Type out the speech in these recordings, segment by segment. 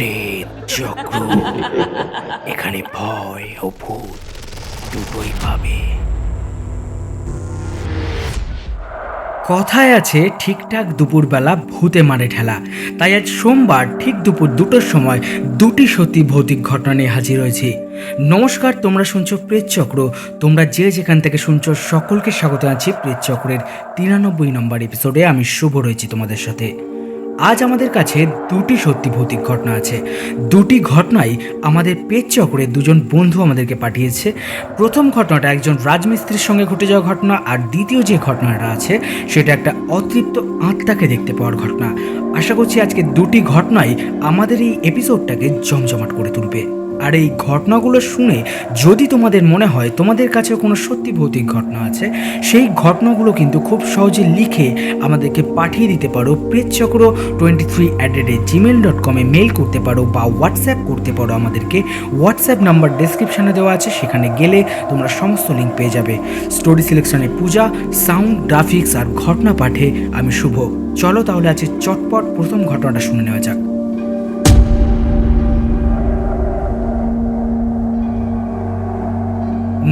প্রেত চক্র। এখানে ভয় ও ভূত দুটোই পাবে। কথায় আছে ঠিকঠাক দুপুরবেলা ভূতে মারে ঠেলা। তাই আজ সোমবার ঠিক দুপুর 2টোর সময় দুটি সত্যি ভৌতিক ঘটনা নিয়ে হাজির হয়েছি। নমস্কার, তোমরা শুনছো প্রেত চক্র। তোমরা যে যেখান থেকে শুনছো সকলকে স্বাগত জানাচ্ছি প্রেত চক্রের 93 নম্বর এপিসোডে। আমি শুভ রয়েছি তোমাদের সাথে। আজ আমাদের কাছে দুটি সত্যি ভৌতিক ঘটনা আছে। দুটি ঘটনাই আমাদের পেট চক্রের দুজন বন্ধু আমাদেরকে পাঠিয়েছে। প্রথম ঘটনাটা একজন রাজমিস্ত্রির সঙ্গে ঘটে যাওয়া ঘটনা, আর দ্বিতীয় যে ঘটনাটা আছে সেটা একটা অতৃপ্ত আত্মাকে দেখতে পাওয়ার ঘটনা। আশা করছি আজকে দুটি ঘটনাই আমাদের এই এপিসোডটাকে জমজমাট করে তুলবে। আর এই ঘটনাগুলো শুনে যদি তোমাদের মনে হয় তোমাদের কাছে কোনো সত্যি ভৌতিক ঘটনা আছে, সেই ঘটনাগুলো কিন্তু খুব সহজে লিখে আমাদেরকে পাঠিয়ে দিতে পারো। pretchakro23@gmail.com মেল করতে পারো বা হোয়াটসঅ্যাপ করতে পারো আমাদেরকে। হোয়াটসঅ্যাপ নাম্বার ডেসক্রিপশানে দেওয়া আছে, সেখানে গেলে তোমরা সমস্ত লিঙ্ক পেয়ে যাবে। স্টোরি সিলেকশনে পূজা, সাউন্ড, গ্রাফিক্স আর ঘটনা পাঠে আমি শুভ। চলো তাহলে আছে চটপট প্রথম ঘটনাটা শুনে নেওয়া যাক।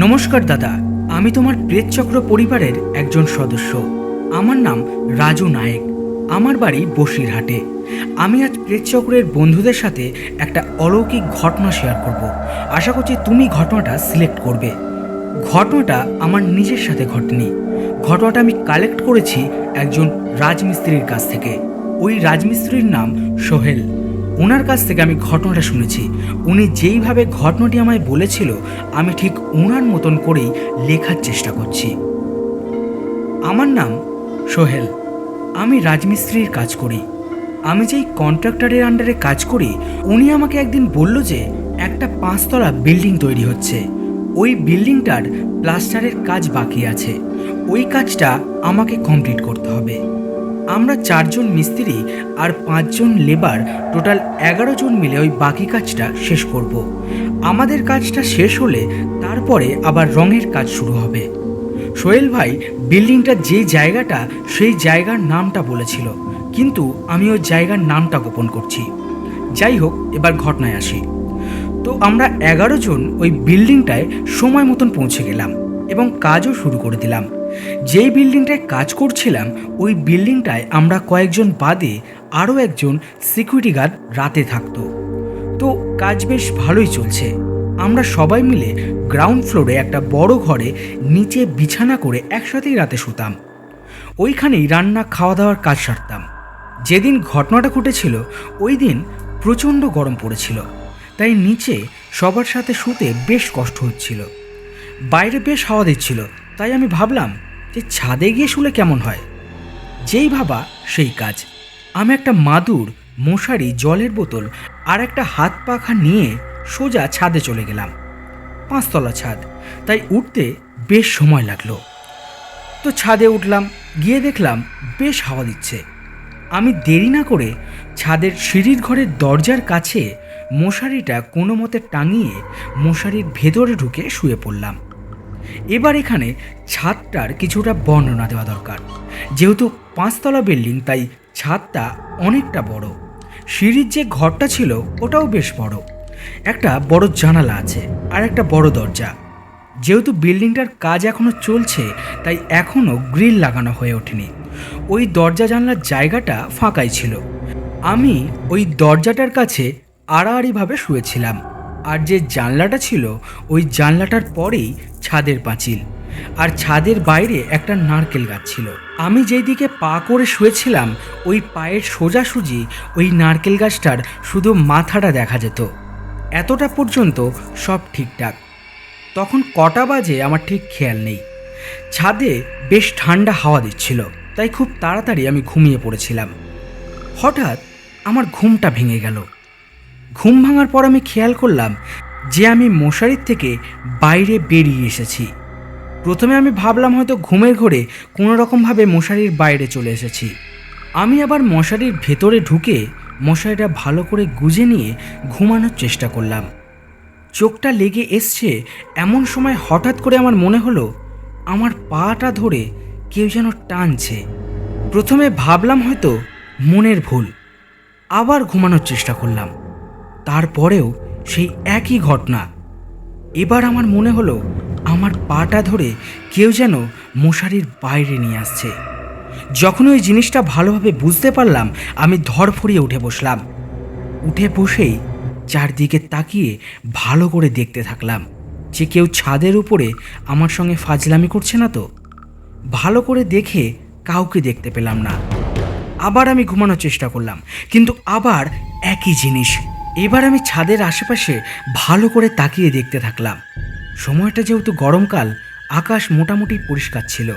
নমস্কার দাদা, আমি তোমার প্রেতচক্র পরিবারের একজন সদস্য। আমার নাম রাজু নায়েক। আমার বাড়ি বসিরহাটে। আমি আজ প্রেতচক্রের বন্ধুদের সাথে একটা অলৌকিক ঘটনা শেয়ার করব। আশা করছি তুমি ঘটনাটা সিলেক্ট করবে। ঘটনাটা আমার নিজের সাথে ঘটেনি। ঘটনাটা আমি কালেক্ট করেছি একজন রাজমিস্ত্রির কাছ থেকে। ওই রাজমিস্ত্রির নাম সোহেল। ওনার কাছ থেকে আমি ঘটনাটা শুনেছি। উনি যেইভাবে ঘটনাটি আমায় বলেছিল আমি ঠিক ওনার মতন করেই লেখার চেষ্টা করছি। আমার নাম সোহেল। আমি রাজমিস্ত্রির কাজ করি। আমি যেই কন্ট্রাক্টরের আন্ডারে কাজ করি, উনি আমাকে একদিন বলল যে একটা 5তলা বিল্ডিং তৈরি হচ্ছে। ওই বিল্ডিংটার প্লাস্টারের কাজ বাকি আছে। ওই কাজটা আমাকে কমপ্লিট করতে হবে। আমরা 4 জন মিস্ত্রি আর 5 জন লেবার, টোটাল 11 জন মিলে ওই বাকি কাজটা শেষ করব। আমাদের কাজটা শেষ হলে তারপরে আবার রঙের কাজ শুরু হবে। সোহেল ভাই বিল্ডিংটার যে জায়গাটা, সেই জায়গার নামটা বলেছিল, কিন্তু আমি ওই জায়গার নামটা গোপন করছি। যাই হোক, এবার ঘটনায় আসি। তো আমরা 11 জন ওই বিল্ডিংটায় সময় মতন পৌঁছে গেলাম এবং কাজও শুরু করে দিলাম। যেই বিল্ডিংটায় কাজ করছিলাম, ওই বিল্ডিংটায় আমরা কয়েকজন বাদে আরও একজন সিকিউরিটি গার্ড রাতে থাকতো। তো কাজ বেশ ভালোই চলছে। আমরা সবাই মিলে গ্রাউন্ড ফ্লোরে একটা বড় ঘরে নিচে বিছানা করে একসাথেই রাতে শুতাম। ওইখানেই রান্না খাওয়া দাওয়ার কাজ সারতাম। যেদিন ঘটনাটা ঘটেছিল ওই দিন প্রচণ্ড গরম পড়েছিল, তাই নিচে সবার সাথে শুতে বেশ কষ্ট হচ্ছিল। বাইরে বেশ হাওয়া দিচ্ছিল, তাই আমি ভাবলাম যে ছাদে গিয়ে শুলে কেমন হয়। যেই ভাবা সেই কাজ। আমি একটা মাদুর, মশারি, জলের বোতল আর একটা হাত পাখা নিয়ে সোজা ছাদে চলে গেলাম। 5তলা ছাদ, তাই উঠতে বেশ সময় লাগলো। তো ছাদে উঠলাম, গিয়ে দেখলাম বেশ হাওয়া দিচ্ছে। আমি দেরি না করে ছাদের সিঁড়ির ঘরের দরজার কাছে মশারিটা কোনো মতে টাঙিয়ে মশারির ভেতরে ঢুকে শুয়ে পড়লাম। এবার এখানে ছাদটার কিছুটা বর্ণনা দেওয়া দরকার। যেহেতু 5তলা বিল্ডিং, তাই ছাদটা অনেকটা বড়। সিঁড়ির যে ঘরটা ছিল ওটাও বেশ বড়। একটা বড় জানালা আছে আর একটা বড় দরজা। যেহেতু বিল্ডিংটার কাজ এখনও চলছে, তাই এখনও গ্রিল লাগানো হয়ে ওঠেনি। ওই দরজা জানলার জায়গাটা ফাঁকাই ছিল। আমি ওই দরজাটার কাছে আড়াআড়িভাবে শুয়েছিলাম। আর যে জানলাটা ছিল, ওই জানলাটার পরেই ছাদের পাঁচিল, আর ছাদের বাইরে একটা নারকেল গাছ ছিল। আমি যেই দিকে পা করে শুয়েছিলাম, ওই পায়ের সোজাসুজি ওই নারকেল গাছটার শুধু মাথাটা দেখা যেত। এতটা পর্যন্ত সব ঠিকঠাক। তখন কটা বাজে আমার ঠিক খেয়াল নেই। ছাদে বেশ ঠান্ডা হাওয়া দিচ্ছিল, তাই খুব তাড়াতাড়ি আমি ঘুমিয়ে পড়েছিলাম। হঠাৎ আমার ঘুমটা ভেঙে গেল। ঘুম ভাঙার পর আমি খেয়াল করলাম যে আমি মশারির থেকে বাইরে বেরিয়ে এসেছি। প্রথমে আমি ভাবলাম হয়তো ঘুমের ঘোরে কোনো রকমভাবে মশারির বাইরে চলে এসেছি। আমি আবার মশারির ভেতরে ঢুকে মশারিটা ভালো করে গুজে নিয়ে ঘুমানোর চেষ্টা করলাম। চোখটা লেগে এসছে এমন সময় হঠাৎ করে আমার মনে হলো আমার পাটা ধরে কেউ যেন টানছে। প্রথমে ভাবলাম হয়তো মনের ভুল। আবার ঘুমানোর চেষ্টা করলাম। তারপরেও সেই একই ঘটনা। এবার আমার মনে হলো আমার পাটা ধরে কেউ যেন মশারির বাইরে নিয়ে আসছে। যখন ওই জিনিসটা ভালোভাবে বুঝতে পারলাম, আমি ধড়ফড়িয়ে উঠে বসলাম। উঠে বসেই চারদিকে তাকিয়ে ভালো করে দেখতে থাকলাম যে কেউ ছাদের উপরে আমার সঙ্গে ফাজলামি করছে না তো। ভালো করে দেখে কাউকে দেখতে পেলাম না। আবার আমি ঘুমানোর চেষ্টা করলাম, কিন্তু আবার একই জিনিস। এবার আমি ছাদের আশেপাশে ভালো করে তাকিয়ে দেখতে থাকলাম। সময়টা যেহেতু গরমকাল, আকাশ মোটামুটি পরিষ্কার ছিল,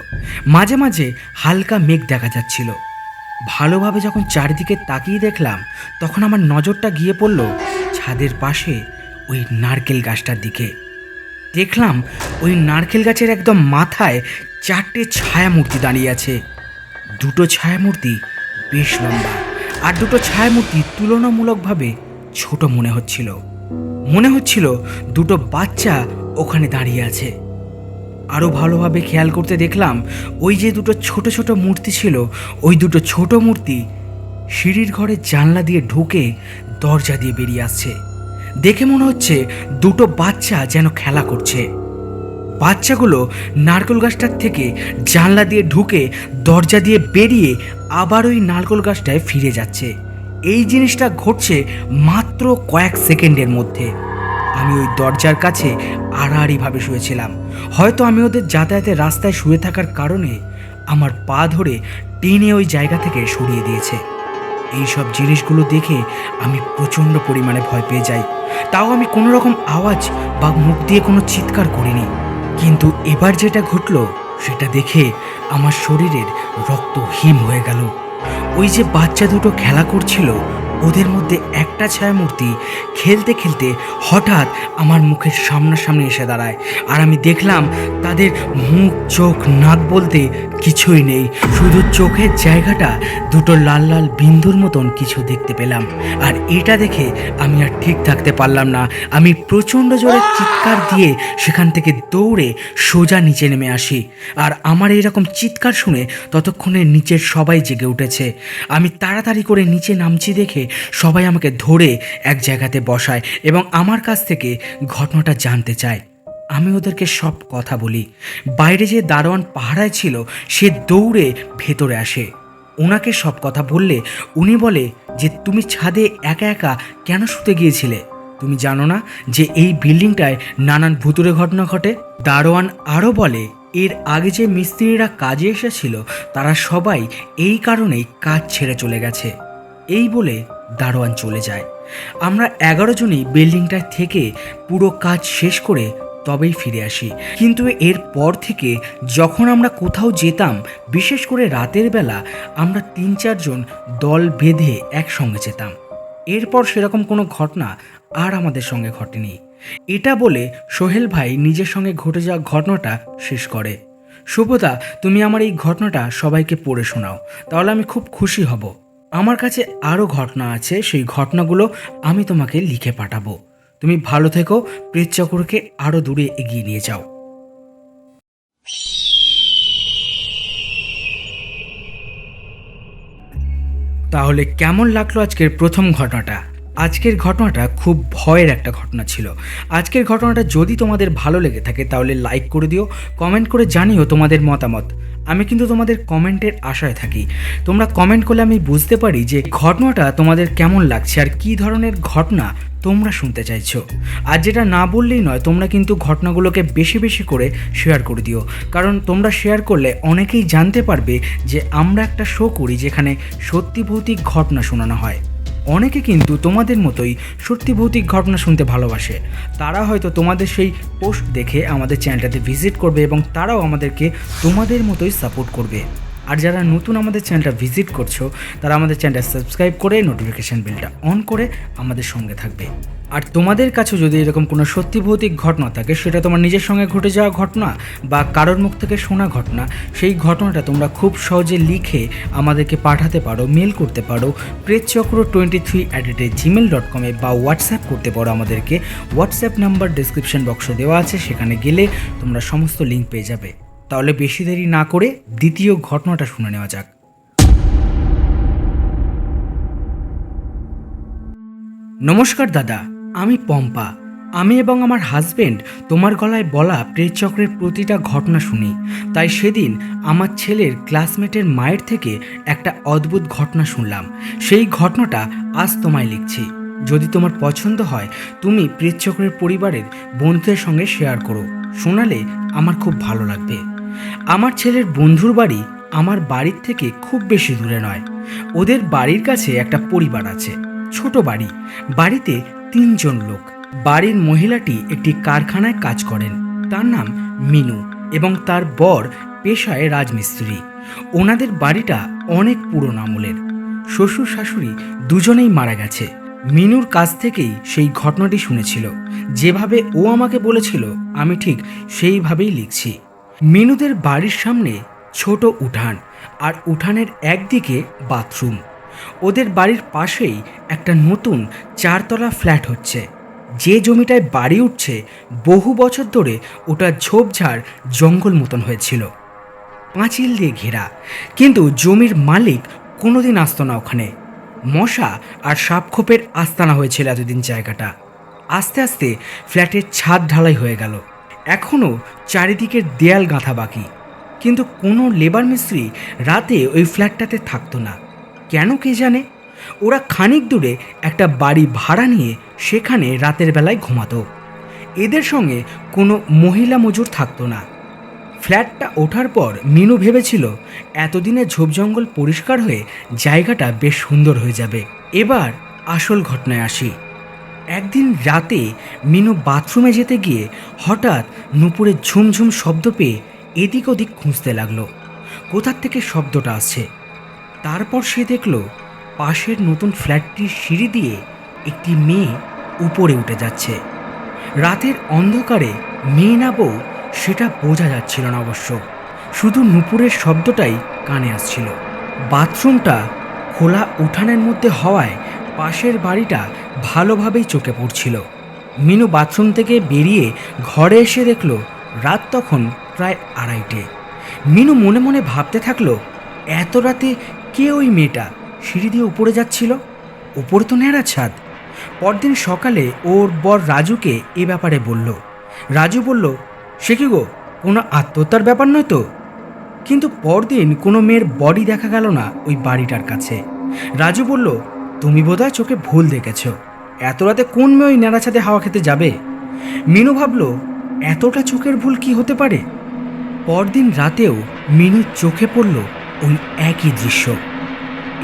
মাঝে মাঝে হালকা মেঘ দেখা যাচ্ছিল। ভালোভাবে যখন চারিদিকে তাকিয়ে দেখলাম, তখন আমার নজরটা গিয়ে পড়ল ছাদের পাশে ওই নারকেল গাছটার দিকে। দেখলাম ওই নারকেল গাছের একদম মাথায় 4টে ছায়ামূর্তি দাঁড়িয়ে আছে। দুটো ছায়ামূর্তি বেশ লম্বা, আর দুটো ছায়ামূর্তি তুলনামূলকভাবে ছোট মনে হচ্ছিল দুটো বাচ্চা ওখানে দাঁড়িয়ে আছে। আরও ভালোভাবে খেয়াল করতে দেখলাম ওই যে দুটো ছোট ছোট মূর্তি ছিল, ওই দুটো ছোট মূর্তি সিঁড়ির ঘরের জানলা দিয়ে ঢুকে দরজা দিয়ে বেরিয়ে আসছে। দেখে মনে হচ্ছে দুটো বাচ্চা যেন খেলা করছে। বাচ্চাগুলো নারকেল গাছটার থেকে জানলা দিয়ে ঢুকে দরজা দিয়ে বেরিয়ে আবার ওই নারকেল গাছটায় ফিরে যাচ্ছে। এই জিনিসটা ঘটছে মাত্র কয়েক সেকেন্ডের মধ্যে। আমি ওই দরজার কাছে আড়াআড়িভাবে শুয়েছিলাম। হয়তো আমি ওদের যাতায়াতের রাস্তায় শুয়ে থাকার কারণে আমার পা ধরে টেনে ওই জায়গা থেকে সরিয়ে দিয়েছে। এই সব জিনিসগুলো দেখে আমি প্রচণ্ড পরিমাণে ভয় পেয়ে যাই। তাও আমি কোনো রকম আওয়াজ বা মুখ দিয়ে কোনো চিৎকার করিনি। কিন্তু এবার যেটা ঘটলো সেটা দেখে আমার শরীরের রক্ত হিম হয়ে গেল। ওই যে বাচ্চা দুটো খেলা করছিল, ওদের মধ্যে একটা ছায়ামূর্তি খেলতে খেলতে হঠাৎ আমার মুখের সামনাসামনি এসে দাঁড়ায়। আর আমি দেখলাম তাদের মুখ, চোখ, নাক বলতে কিছুই নেই, শুধু চোখের জায়গাটা দুটো লাল লাল বিন্দুর মতন কিছু দেখতে পেলাম। আর এটা দেখে আমি আর ঠিক থাকতে পারলাম না। আমি প্রচণ্ড জোরে চিৎকার দিয়ে সেখান থেকে দৌড়ে সোজা নিচে নেমে আসি। আর আমার এইরকম চিৎকার শুনে ততক্ষণে নিচের সবাই জেগে উঠেছে। আমি তাড়াতাড়ি করে নিচে নামছি দেখে সবাই আমাকে ধরে এক জায়গাতে বসায় এবং আমার কাছ থেকে ঘটনাটা জানতে চায়। আমি ওদেরকে সব কথা বলি। বাইরে যে দারোয়ান পাহারায় ছিল সে দৌড়ে ভেতরে আসে। ওনাকে সব কথা বললে উনি বলে যে তুমি ছাদে একা একা কেন শুতে গিয়েছিলে? তুমি জানো না যে এই বিল্ডিংটায় নানান ভুতুড়ে ঘটনা ঘটে? দারোয়ান আরও বলে এর আগে যে মিস্ত্রিরা কাজে এসেছিল তারা সবাই এই কারণেই কাজ ছেড়ে চলে গেছে। এই বলে দারোয়ান চলে যায়। আমরা 11 জনই বিল্ডিংটায় থেকে পুরো কাজ শেষ করে তবেই ফিরে আসি। কিন্তু এরপর থেকে যখন আমরা কোথাও যেতাম, বিশেষ করে রাতের বেলা, আমরা 3-4 জন দল বেঁধে একসঙ্গে যেতাম। এরপর সেরকম কোনো ঘটনা আর আমাদের সঙ্গে ঘটেনি। এটা বলে সোহেল ভাই নিজের সঙ্গে ঘটে যাওয়া ঘটনাটা শেষ করে। শুভদা, তুমি আমার এই ঘটনাটা সবাইকে পড়ে শোনাও, তাহলে আমি খুব খুশি হব। আমার কাছে আরও ঘটনা আছে, সেই ঘটনাগুলো আমি তোমাকে লিখে পাঠাবো। তুমি ভালো থেকো, প্রেতচক্রকে আরও দূরে এগিয়ে নিয়ে যাও। তাহলে কেমন লাগলো আজকের প্রথম ঘটনাটা? আজকের ঘটনাটা খুব ভয়ের একটা ঘটনা ছিল। আজকের ঘটনাটা যদি তোমাদের ভালো লেগে থাকে তাহলে লাইক করে দিও, কমেন্ট করে জানিও তোমাদের মতামত। আমি কিন্তু তোমাদের কমেন্টের আশায় থাকি। তোমরা কমেন্ট করলে আমি বুঝতে পারি যে ঘটনাটা তোমাদের কেমন লাগছে আর কী ধরনের ঘটনা তোমরা শুনতে চাইছো। আর যেটা না বললেই নয়, তোমরা কিন্তু ঘটনাগুলোকে বেশি বেশি করে শেয়ার করে দিও, কারণ তোমরা শেয়ার করলে অনেকেই জানতে পারবে যে আমরা একটা শো করি যেখানে সত্যি ভৌতিক ঘটনা শোনানো হয়। অনেকে কিন্তু তোমাদের মতোই সত্যি ভৌতিক ঘটনা শুনতে ভালোবাসে। তারা হয়তো তোমাদের সেই পোস্ট দেখে আমাদের চ্যানেলটাতে ভিজিট করবে এবং তারাও আমাদেরকে তোমাদের মতোই সাপোর্ট করবে। আর যারা নতুন আমাদের চ্যানেলটা ভিজিট করছো তারা আমাদের চ্যানেলটা সাবস্ক্রাইব করে নোটিফিকেশান বেলটা অন করে আমাদের সঙ্গে থাকবে। আর তোমাদের কাছে যদি এরকম কোনো সত্যি ভৌতিক ঘটনা থাকে, সেটা তোমার নিজের সঙ্গে ঘটে যাওয়া ঘটনা বা কারোর মুখ থেকে শোনা ঘটনা, সেই ঘটনাটা তোমরা খুব সহজে লিখে আমাদেরকে পাঠাতে পারো, মেল করতে পারো pretchakro23@gmail.com বা হোয়াটসঅ্যাপ করতে পারো আমাদেরকে। হোয়াটসঅ্যাপ নাম্বার ডেসক্রিপশন বক্সে দেওয়া আছে, সেখানে গেলে তোমরা সমস্ত লিঙ্ক পেয়ে যাবে। তাহলে বেশি দেরি না করে দ্বিতীয় ঘটনাটা শুনে নেওয়া যাক। নমস্কার দাদা, আমি পম্পা। আমি এবং আমার হাজবেন্ড তোমার গলায় বলা প্রেতচক্রের প্রতিটা ঘটনা শুনি। তাই সেদিন আমার ছেলের ক্লাসমেটের মায়ের থেকে একটা অদ্ভুত ঘটনা শুনলাম। সেই ঘটনাটা আজ তোমায় লিখছি। যদি তোমার পছন্দ হয় তুমি প্রেতচক্রের পরিবারের বন্ধুদের সঙ্গে শেয়ার করো। শোনালে আমার খুব ভালো লাগবে। আমার ছেলের বন্ধুর বাড়ি আমার বাড়ির থেকে খুব বেশি দূরে নয়। ওদের বাড়ির কাছে একটা পরিবার আছে, ছোট বাড়ি। বাড়িতে 3 জন লোক। বাড়ির মহিলাটি একটি কারখানায় কাজ করেন। তার নাম মিনু এবং তার বর পেশায় রাজমিস্ত্রি। ওনাদের বাড়িটা অনেক পুরনো আমলের। শ্বশুর শাশুড়ি দুজনেই মারা গেছে। মিনুর কাছ থেকেই সেই ঘটনাটি শুনেছিল। যেভাবে ও আমাকে বলেছিল আমি ঠিক সেইভাবেই লিখছি। মিনুদের বাড়ির সামনে ছোট উঠান, আর উঠানের একদিকে বাথরুম। ওদের বাড়ির পাশেই একটা নতুন 4তলা ফ্ল্যাট হচ্ছে। যে জমিটায় বাড়ি উঠছে বহু বছর ধরে ওটা ঝোপঝাড় জঙ্গল মতন হয়েছিল, পাঁচিল দিয়ে ঘেরা। কিন্তু জমির মালিক কোনোদিন আসতো না ওখানে। মশা আর সাপখোপের আস্তানা হয়েছিল এতদিন জায়গাটা। আস্তে আস্তে ফ্ল্যাটের ছাদ ঢালাই হয়ে গেল। এখনও চারিদিকের দেয়াল গাঁথা বাকি। কিন্তু কোনো লেবার মিস্ত্রি রাতে ওই ফ্ল্যাটটাতে থাকতো না। কেন কে জানে। ওরা খানিক দূরে একটা বাড়ি ভাড়া নিয়ে সেখানে রাতের বেলায় ঘুমাতো। এদের সঙ্গে কোনো মহিলা মজুর থাকতো না। ফ্ল্যাটটা ওঠার পর মিনু ভেবেছিল এতদিনে ঝোপ জঙ্গল পরিষ্কার হয়ে জায়গাটা বেশ সুন্দর হয়ে যাবে। এবার আসল ঘটনায় আসি। একদিন রাতে মিনু বাথরুমে যেতে গিয়ে হঠাৎ নুপুরে ঝুমঝুম শব্দ পেয়ে এদিক ওদিক খুঁজতে লাগলো কোথার থেকে শব্দটা আসছে। তারপর সে দেখল পাশের নতুন ফ্ল্যাটটির সিঁড়ি দিয়ে একটি মেয়ে উপরে উঠে যাচ্ছে। রাতের অন্ধকারে মেয়ে না বউ সেটা বোঝা যাচ্ছিল না অবশ্য। শুধু নুপুরের শব্দটাই কানে আসছিল। বাথরুমটা খোলা উঠানের মধ্যে হওয়ায় পাশের বাড়িটা ভালোভাবেই চোখে পড়ছিল। মিনু বাথরুম থেকে বেরিয়ে ঘরে এসে দেখল রাত তখন প্রায় 2:30। মিনু মনে মনে ভাবতে থাকলো, এত রাতে কে ওই মেয়েটা সিঁড়ি দিয়ে উপরে যাচ্ছিল? উপরে তো ন্যাড়া ছাদ। পরদিন সকালে ওর বর রাজুকে এ ব্যাপারে বলল। রাজু বলল, সে কি গো, কোনো আত্মহত্যার ব্যাপার নয় তো? কিন্তু পরদিন কোনো মেয়ের বডি দেখা গেল না ওই বাড়িটার কাছে। রাজু বলল, তুমি বোধহয় চোখে ভুল দেখেছ। এত রাতে কোন মেয়ে ওই ন্যাড়া ছাদে হাওয়া খেতে যাবে? মিনু ভাবল, এতটা চোখের ভুল কি হতে পারে? পরদিন রাতেও মিনুর চোখে পড়ল ওই একই দৃশ্য।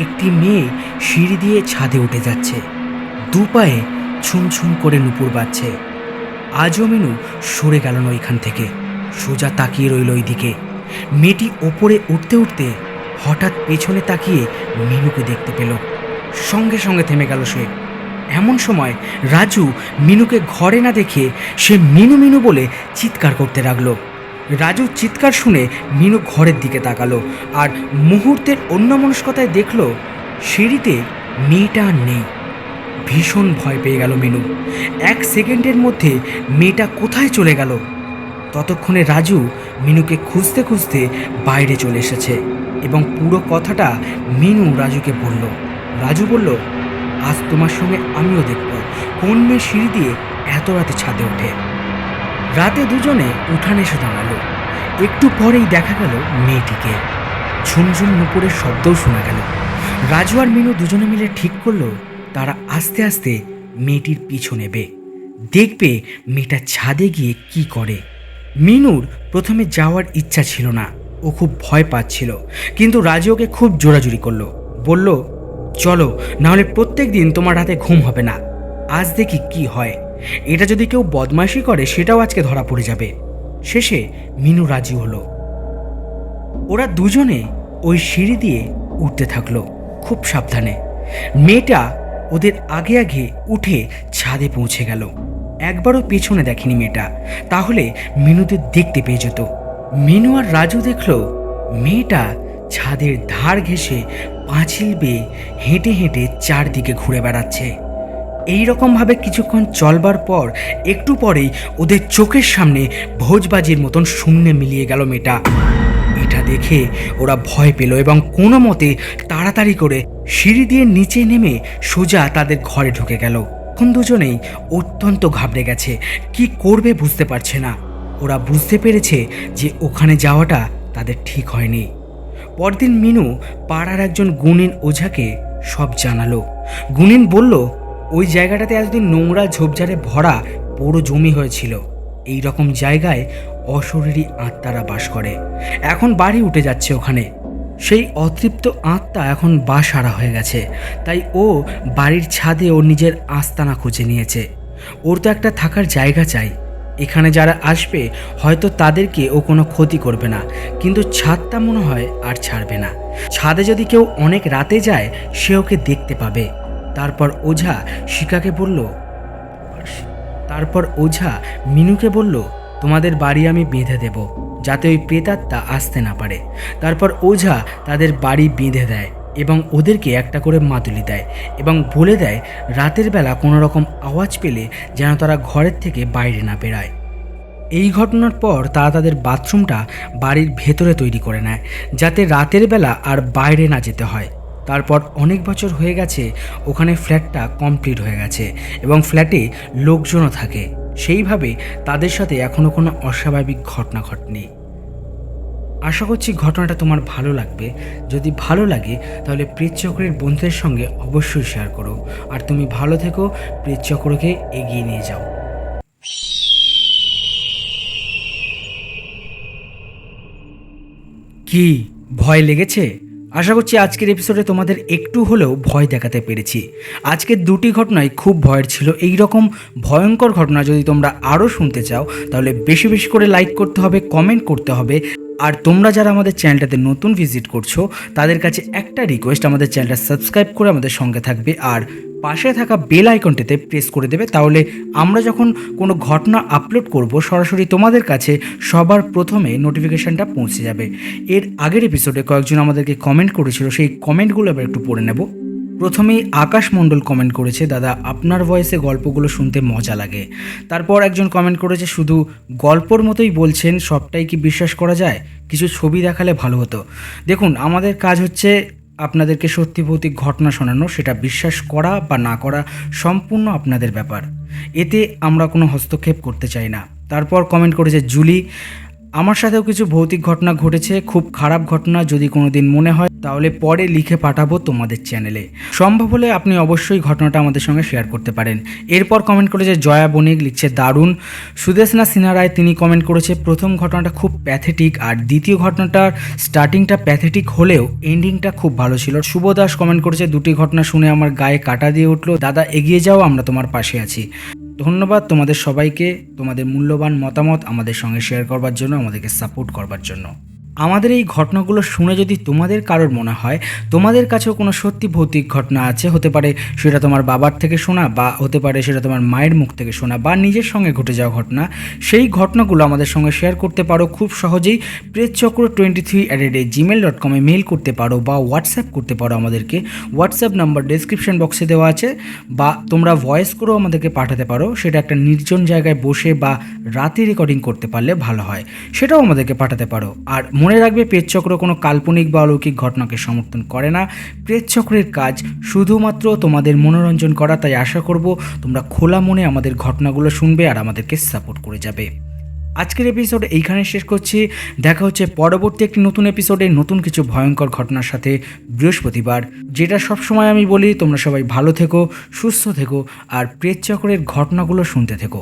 একটি মেয়ে সিঁড়ি দিয়ে ছাদে উঠে যাচ্ছে, দুপায়ে ছুমছুম করে নুপুর বাজছে। আজও মিনু সরে গেল না ওইখান থেকে, সোজা তাকিয়ে রইল ওই দিকে। মেয়েটি ওপরে উঠতে উঠতে হঠাৎ পেছনে তাকিয়ে মিনুকে দেখতে পেল। সঙ্গে সঙ্গে থেমে গেল সে। এমন সময় রাজু মিনুকে ঘরে না দেখে সে মিনু মিনু বলে চিৎকার করতে লাগলো। রাজুর চিৎকার শুনে মিনু ঘরের দিকে তাকালো আর মুহূর্তের অন্যমনস্কতায় দেখল সিঁড়িতে মেয়েটা আর নেই। ভীষণ ভয় পেয়ে গেল মিনু। 1 সেকেন্ডের মধ্যে মেয়েটা কোথায় চলে গেল। ততক্ষণে রাজু মিনুকে খুঁজতে খুঁজতে বাইরে চলে এসেছে এবং পুরো কথাটা মিনু রাজুকে বলল। রাজু বলল, আজ তোমার সঙ্গে আমিও দেখব কোন মেয়ে সিঁড়ি দিয়ে এত রাতে ছাদে ওঠে। রাতে দুজনে উঠানে এসে দাঁড়ালো। একটু পরেই দেখা গেল মেয়েটিকে। ঝুমঝুম নুপুরের শব্দও শোনা গেল। রাজু আর মিনু দুজনে মিলে ঠিক করলো তারা আস্তে আস্তে মেয়েটির পিছু নেবে, দেখবে মেয়েটা ছাদে গিয়ে কি করে। মিনুর প্রথমে যাওয়ার ইচ্ছা ছিল না, ও খুব ভয় পাচ্ছিল। কিন্তু রাজু ওকে খুব জোরাজুরি করলো, বলল, চলো, নাহলে প্রত্যেক দিন তোমার রাতে ঘুম হবে না। আজ দেখি কি হয়। এটা যদি কেউ বদমাইশি করে সেটাও আজকে ধরা পড়ে যাবে। শেষে মিনু রাজি হলো। ওরা দুজনে ওই সিঁড়ি দিয়ে উঠতে থাকলো খুব সাবধানে। মেয়েটা ওদের আগে আগে উঠে ছাদে পৌঁছে গেল। একবারও পেছনে দেখেনি মেয়েটা, তাহলে মিনুদের দেখতে পেয়ে যেত। মিনু আর রাজু দেখল মেয়েটা ছাদের ধার ঘেঁষে পাঁচিল বেয়ে হেঁটে হেঁটে চারদিকে ঘুরে বেড়াচ্ছে। এইরকমভাবে কিছুক্ষণ চলবার পর একটু পরেই ওদের চোখের সামনে ভোজবাজির মতন শূন্যে মিলিয়ে গেল মেয়েটা। এটা দেখে ওরা ভয় পেল এবং কোনো মতে তাড়াতাড়ি করে সিঁড়ি দিয়ে নিচে নেমে সোজা তাদের ঘরে ঢুকে গেল। এখন দুজনেই অত্যন্ত ঘাবড়ে গেছে, কি করবে বুঝতে পারছে না। ওরা বুঝতে পেরেছে যে ওখানে যাওয়াটা তাদের ঠিক হয়নি। পরদিন মিনু পাড়ার একজন গুণিন ওঝাকে সব জানালো। গুণিন বলল, ওই জায়গাটাতে এতদিন নোংরা ঝোপঝাড়ে ভরা পুরো জমি হয়েছিল। এই রকম জায়গায় অশরীরী আত্মারা বাস করে। এখন বাড়ি উঠে যাচ্ছে ওখানে। সেই অতৃপ্ত আত্মা এখন বাসহারা হয়ে গেছে, তাই ও বাড়ির ছাদে ওর নিজের আস্তানা খুঁজে নিয়েছে। ওর তো একটা থাকার জায়গা চাই। এখানে যারা আসবে হয়তো তাদেরকে ও কোনো ক্ষতি করবে না, কিন্তু ছাদটা মনে হয় আর ছাড়বে না। ছাদে যদি কেউ অনেক রাতে যায় সে ওকে দেখতে পাবে। তারপর ওঝা মিনুকে বলল, তোমাদের বাড়ি আমি বেঁধে দেব, যাতে ওই প্রেতাত্মা আসতে না পারে। তারপর ওঝা তাদের বাড়ি বেঁধে দেয় এবং ওদেরকে একটা করে মাদুলি দেয় এবং বলে দেয় রাতের বেলা কোনো রকম আওয়াজ পেলে যেন তারা ঘরের থেকে বাইরে না বেরায়। এই ঘটনার পর তারা তাদের বাথরুমটা বাড়ির ভেতরে তৈরি করে নেয়, যাতে রাতের বেলা আর বাইরে না যেতে হয়। তারপর অনেক বছর হয়ে গেছে, ওখানে ফ্ল্যাটটা কমপ্লিট হয়ে গেছে এবং ফ্ল্যাটে লোকজনও থাকে। সেইভাবে তাদের সাথে এখনও কোনো অস্বাভাবিক ঘটনা ঘটেনি। আশা করছি ঘটনাটা তোমার ভালো লাগবে। যদি ভালো লাগে তাহলে প্রেতচক্রের বন্ধুদের সঙ্গে অবশ্যই শেয়ার করো। আর তুমি ভালো থেকো, প্রেতচক্রকে এগিয়ে নিয়ে যাও। কি ভয় লেগেছে? আশা করছি আজকের এপিসোডে তোমাদের একটু হলেও ভয় দেখাতে পেরেছি। আজকের দুটি ঘটনাই খুব ভয়ের ছিল। এই রকম ভয়ঙ্কর ঘটনা যদি তোমরা আরও শুনতে চাও তাহলে বেশি বেশি করে লাইক করতে হবে, কমেন্ট করতে হবে। আর তোমরা যারা আমাদের চ্যানেলটাতে নতুন ভিজিট করছো তাদের কাছে একটা রিকোয়েস্ট, আমাদের চ্যানেলটা সাবস্ক্রাইব করে আমাদের সঙ্গে থাকবে আর পাশে থাকা বেল আইকনটিতে প্রেস করে দেবে। তাহলে আমরা যখন কোনো ঘটনা আপলোড করব সরাসরি তোমাদের কাছে সবার প্রথমে নোটিফিকেশানটা পৌঁছে যাবে। এর আগের এপিসোডে কয়েকজন আমাদেরকে কমেন্ট করেছিল, সেই কমেন্টগুলো এবার একটু পড়ে নেব। প্রথমেই আকাশ মণ্ডল কমেন্ট করেছে, দাদা আপনার ভয়েসে গল্পগুলো শুনতে মজা লাগে। তারপর একজন কমেন্ট করেছে, শুধু গল্পর মতোই বলছেন, সবটাই কি বিশ্বাস করা যায়? কিছু ছবি দেখালে ভালো হতো। দেখুন, আমাদের কাজ হচ্ছে আপনাদেরকে সত্যি ভৌতিক ঘটনা শোনানো, সেটা বিশ্বাস করা বা না করা সম্পূর্ণ আপনাদের ব্যাপার। এতে আমরা কোনো হস্তক্ষেপ করতে চাই না। তারপর কমেন্ট করেছে জুলি, আমার সাথেও কিছু ভৌতিক ঘটনা ঘটেছে, খুব খারাপ ঘটনা। যদি কোনো দিন মনে হয় তাহলে পরে লিখে পাঠাবো তোমাদের চ্যানেলে। সম্ভব হলে আপনি অবশ্যই ঘটনাটা আমাদের সঙ্গে শেয়ার করতে পারেন। এরপর কমেন্ট করেছে জয়া বণিক, লিখছে দারুণ। সুদেশনা সিনহা রায়, তিনি কমেন্ট করেছে প্রথম ঘটনাটা খুব প্যাথেটিক আর দ্বিতীয় ঘটনাটার স্টার্টিংটা প্যাথেটিক হলেও এন্ডিংটা খুব ভালো ছিল। শুভ দাস কমেন্ট করেছে, দুটি ঘটনা শুনে আমার গায়ে কাটা দিয়ে উঠলো, দাদা এগিয়ে যাও, আমরা তোমার পাশে আছি। ধন্যবাদ তোমাদের সবাইকে, তোমাদের মূল্যবান মতামত আমাদের সঙ্গে শেয়ার করবার জন্য, আমাদেরকে সাপোর্ট করবার জন্য। আমাদের এই ঘটনাগুলো শুনে যদি তোমাদের কারোর মনে হয় তোমাদের কাছেও কোনো সত্যি ভৌতিক ঘটনা আছে, হতে পারে সেটা তোমার বাবার থেকে শোনা, বা হতে পারে সেটা তোমার মায়ের মুখ থেকে শোনা, বা নিজের সঙ্গে ঘটে যাওয়া ঘটনা, সেই ঘটনাগুলো আমাদের সঙ্গে শেয়ার করতে পারো। খুব সহজেই pretchakro23@gmail.com মেল করতে পারো বা হোয়াটসঅ্যাপ করতে পারো আমাদেরকে। হোয়াটসঅ্যাপ নাম্বার ডেসক্রিপশন বক্সে দেওয়া আছে, বা তোমরা ভয়েস করেও আমাদেরকে পাঠাতে পারো। সেটা একটা নির্জন জায়গায় বসে বা রাতে রেকর্ডিং করতে পারলে ভালো হয়, সেটাও আমাদেরকে পাঠাতে পারো। আর মনে রাখবে, প্রেতচক্র কোনো কাল্পনিক বা অলৌকিক ঘটনাকে সমর্থন করে না। প্রেতচক্রের কাজ শুধুমাত্র তোমাদের মনোরঞ্জন করা, তাই আশা করব তোমরা খোলা মনে আমাদের ঘটনাগুলো শুনবে আর আমাদেরকে সাপোর্ট করে যাবে। আজকের এপিসোড এইখানে শেষ করছি। দেখা হচ্ছে পরবর্তী একটি নতুন এপিসোডে নতুন কিছু ভয়ঙ্কর ঘটনার সাথে বৃহস্পতিবার। যেটা সবসময় আমি বলি, তোমরা সবাই ভালো থেকো, সুস্থ থেকো আর প্রেতচক্রের ঘটনাগুলো শুনতে থেকো।